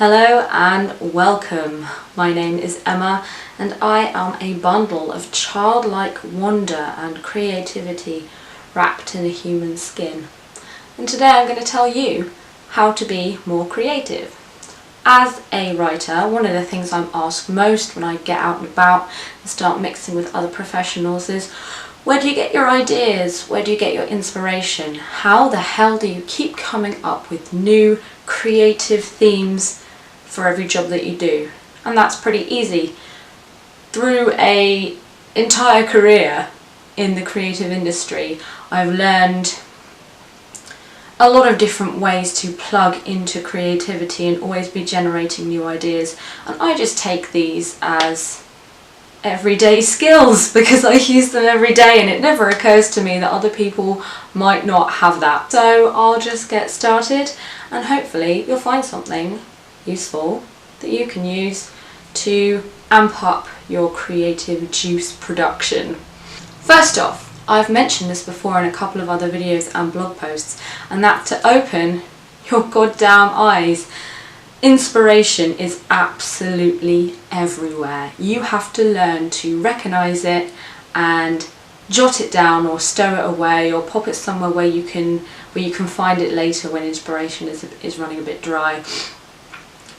Hello and welcome. My name is Emma and I am a bundle of childlike wonder and creativity wrapped in a human skin. And today I'm going to tell you how to be more creative. As a writer, one of the things I'm asked most when I get out and about and start mixing with other professionals is, where do you get your ideas? Where do you get your inspiration? How the hell do you keep coming up with new creative themes for every job that you do? And that's pretty easy. Through an entire career in the creative industry, I've learned a lot of different ways to plug into creativity and always be generating new ideas. And I just take these as everyday skills because I use them every day, and it never occurs to me that other people might not have that. So I'll just get started and hopefully you'll find something useful that you can use to amp up your creative juice production. First off, I've mentioned this before in a couple of other videos and blog posts, and that's to open your goddamn eyes. Inspiration is absolutely everywhere. You have to learn to recognise it and jot it down or stow it away or pop it somewhere where you can find it later when inspiration is running a bit dry.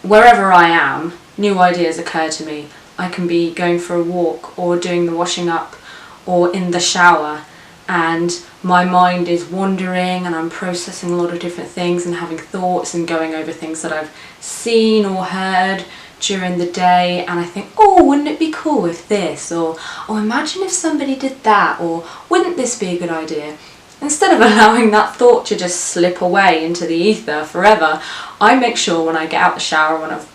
Wherever I am, new ideas occur to me. I can be going for a walk or doing the washing up or in the shower, and my mind is wandering and I'm processing a lot of different things and having thoughts and going over things that I've seen or heard during the day, and I think, oh, wouldn't it be cool if this, or oh, imagine if somebody did that, or wouldn't this be a good idea? Instead of allowing that thought to just slip away into the ether forever, I make sure when I get out the shower, when I've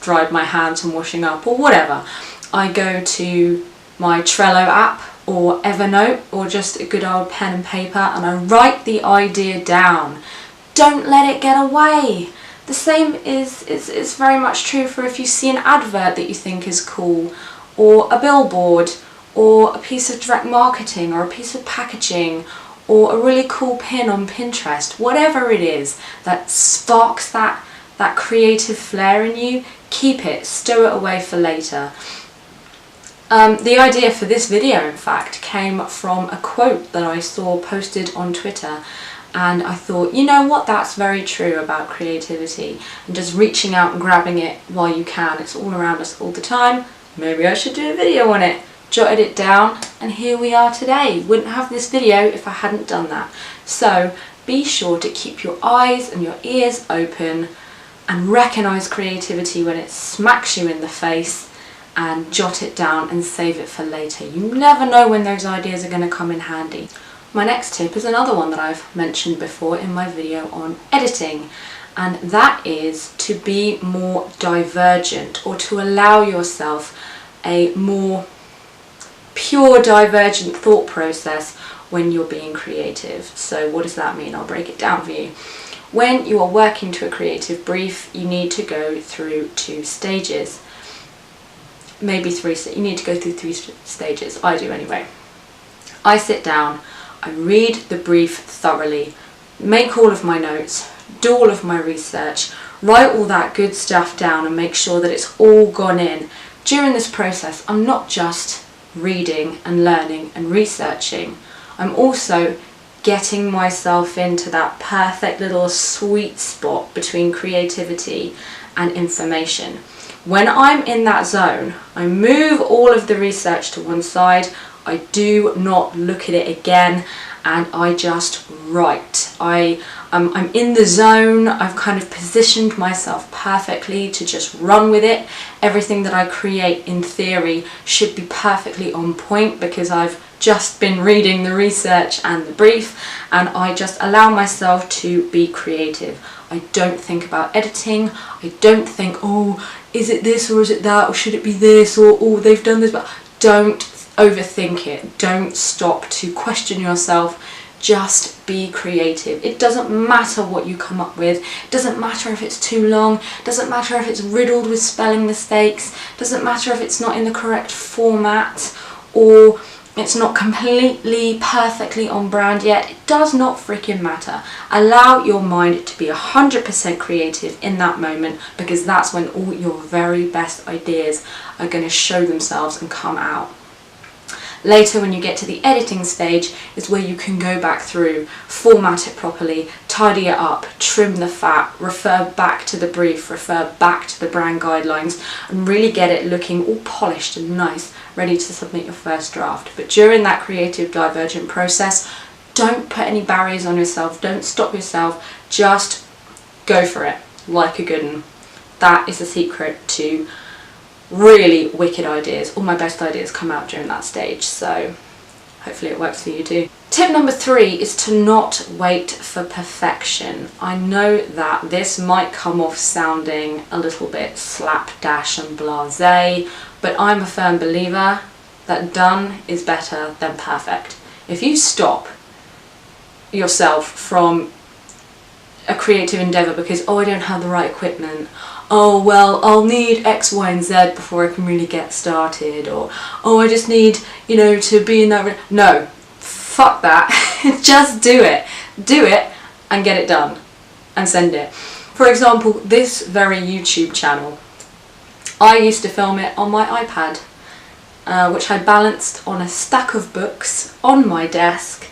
dried my hands from washing up or whatever, I go to my Trello app or Evernote or just a good old pen and paper and I write the idea down. Don't let it get away. The same is very much true for if you see an advert that you think is cool, or a billboard, or a piece of direct marketing, or a piece of packaging, or a really cool pin on Pinterest. Whatever it is that sparks that creative flair in you, keep it, stow it away for later. The idea for this video, in fact, came from a quote that I saw posted on Twitter, and I thought, you know what, that's very true about creativity and just reaching out and grabbing it while you can. It's all around us all the time. Maybe I should do a video on it. Jotted it down, and here we are today. Wouldn't have this video if I hadn't done that. So be sure to keep your eyes and your ears open and recognise creativity when it smacks you in the face, and jot it down and save it for later. You never know when those ideas are going to come in handy. My next tip is another one that I've mentioned before in my video on editing, and that is to be more divergent, or to allow yourself a more pure divergent thought process when you're being creative. So what does that mean? I'll break it down for you. When you are working to a creative brief, you need to go through two stages. Maybe three. You need to go through three stages. I do anyway. I sit down, I read the brief thoroughly, make all of my notes, do all of my research, write all that good stuff down and make sure that it's all gone in. During this process, I'm not just reading and learning and researching, I'm also getting myself into that perfect little sweet spot between creativity and information. When I'm in that zone, I move all of the research to one side, I do not look at it again, and I just write. I'm in the zone, I've kind of positioned myself perfectly to just run with it. Everything that I create in theory should be perfectly on point because I've just been reading the research and the brief, and I just allow myself to be creative. I don't think about editing, I don't think, oh, is it this or is it that, or should it be this, or oh, they've done this, but don't overthink it. Don't stop to question yourself. Just be creative. It doesn't matter what you come up with. It doesn't matter if it's too long. It doesn't matter if it's riddled with spelling mistakes. It doesn't matter if it's not in the correct format, or it's not completely perfectly on brand yet, it does not freaking matter. Allow your mind to be 100% creative in that moment, because that's when all your very best ideas are going to show themselves and come out. Later, when you get to the editing stage, is where you can go back through, format it properly, tidy it up, trim the fat, refer back to the brief, refer back to the brand guidelines, and really get it looking all polished and nice, ready to submit your first draft. But during that creative divergent process, don't put any barriers on yourself, don't stop yourself, just go for it like a good one. That is the secret to really wicked ideas. All my best ideas come out during that stage, so hopefully it works for you too. Tip number 3 is to not wait for perfection. I know that this might come off sounding a little bit slapdash and blasé, but I'm a firm believer that done is better than perfect. If you stop yourself from a creative endeavour because, oh, I don't have the right equipment, oh, well, I'll need X, Y, and Z before I can really get started, or, oh, I just need, to be in that... No, fuck that. Just do it. Do it and get it done and send it. For example, this very YouTube channel, I used to film it on my iPad, which I balanced on a stack of books on my desk,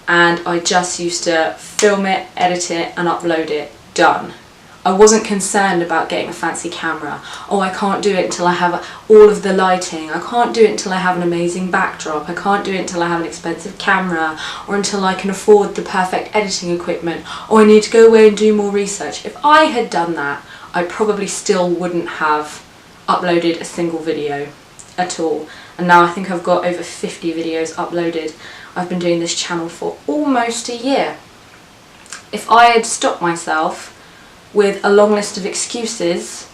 and I just used to film it, edit it, and upload it. Done. I wasn't concerned about getting a fancy camera. Oh, I can't do it until I have all of the lighting. I can't do it until I have an amazing backdrop. I can't do it until I have an expensive camera, or until I can afford the perfect editing equipment, or I need to go away and do more research. If I had done that, I probably still wouldn't have uploaded a single video at all. And now I think I've got over 50 videos uploaded. I've been doing this channel for almost a year. If I had stopped myself with a long list of excuses,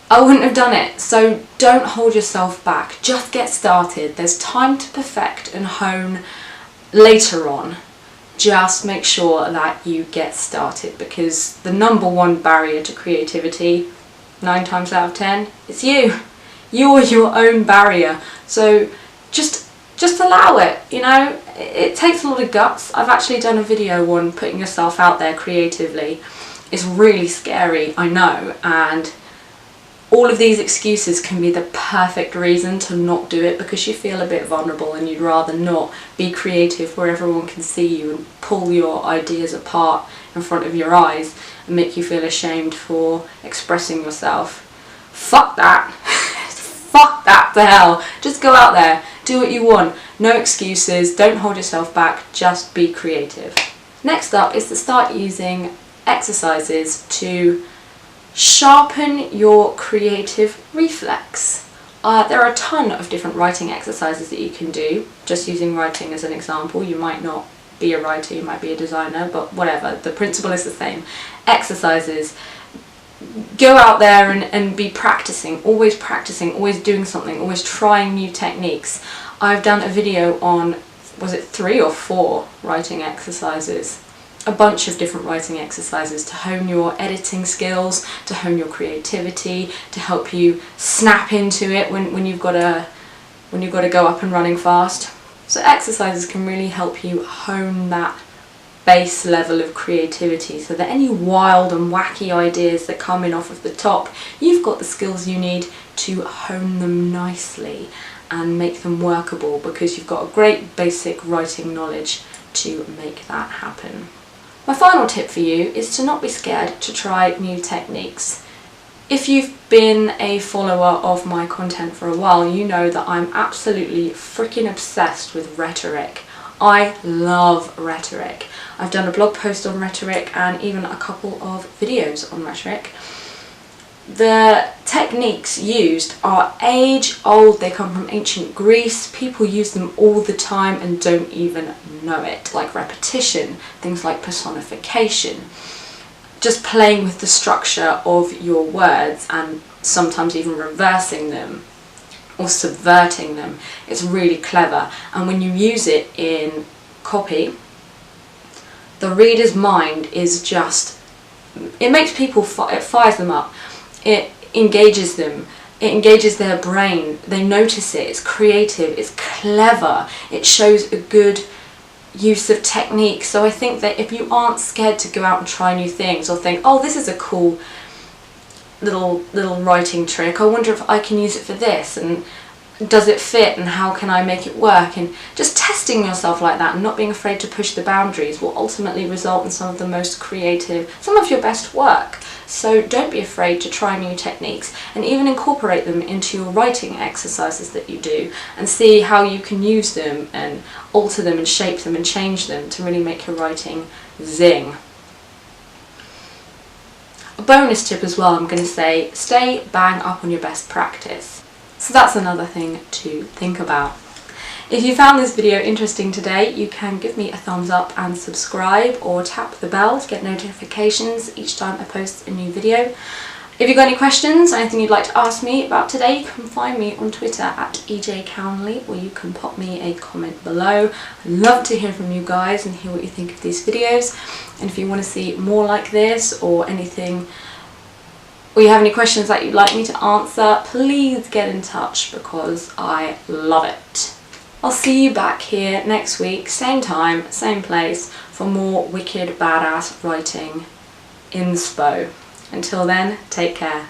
I wouldn't have done it. So don't hold yourself back. Just get started. There's time to perfect and hone later on. Just make sure that you get started, because the number one barrier to creativity, 9 times out of 10, it's you. You're your own barrier. So just allow it, It takes a lot of guts. I've actually done a video on putting yourself out there creatively. It's really scary, I know, and all of these excuses can be the perfect reason to not do it, because you feel a bit vulnerable and you'd rather not be creative where everyone can see you and pull your ideas apart in front of your eyes and make you feel ashamed for expressing yourself. Fuck that. Fuck that to hell. Just go out there, do what you want. No excuses, don't hold yourself back, just be creative. Next up is to start using exercises to sharpen your creative reflex. There are a ton of different writing exercises that you can do. Just using writing as an example, you might not be a writer, you might be a designer, but whatever, the principle is the same. Exercises. Go out there and be practicing, always doing something, always trying new techniques. I've done a video on, was it 3 or 4 writing exercises? A bunch of different writing exercises to hone your editing skills, to hone your creativity, to help you snap into it when you've got to go up and running fast. So exercises can really help you hone that base level of creativity, so that any wild and wacky ideas that come in off of the top, you've got the skills you need to hone them nicely and make them workable, because you've got a great basic writing knowledge to make that happen. My final tip for you is to not be scared to try new techniques. If you've been a follower of my content for a while, you know that I'm absolutely freaking obsessed with rhetoric. I love rhetoric. I've done a blog post on rhetoric and even a couple of videos on rhetoric. The techniques used are age-old, they come from ancient Greece, people use them all the time and don't even know it, like repetition, things like personification, just playing with the structure of your words and sometimes even reversing them or subverting them. It's really clever, and when you use it in copy, the reader's mind is just, it makes people, it fires them up. It engages them, It engages their brain, they notice it, it's creative, it's clever, it shows a good use of technique. So I think that if you aren't scared to go out and try new things, or think, oh, this is a cool little writing trick, I wonder if I can use it for this, and does it fit, and how can I make it work, and just testing yourself like that and not being afraid to push the boundaries will ultimately result in some of the most creative, some of your best work. So don't be afraid to try new techniques, and even incorporate them into your writing exercises that you do, and see how you can use them and alter them and shape them and change them to really make your writing zing. A bonus tip as well, I'm going to say, stay bang up on your best practice. So that's another thing to think about. If you found this video interesting today, you can give me a thumbs up and subscribe, or tap the bell to get notifications each time I post a new video. If you've got any questions or anything you'd like to ask me about today, you can find me on Twitter at @EJCownley, or you can pop me a comment below. I'd love to hear from you guys and hear what you think of these videos. And if you want to see more like this, or anything, or you have any questions that you'd like me to answer, please get in touch, because I love it. I'll see you back here next week, same time, same place, for more wicked badass writing inspo. Until then, take care.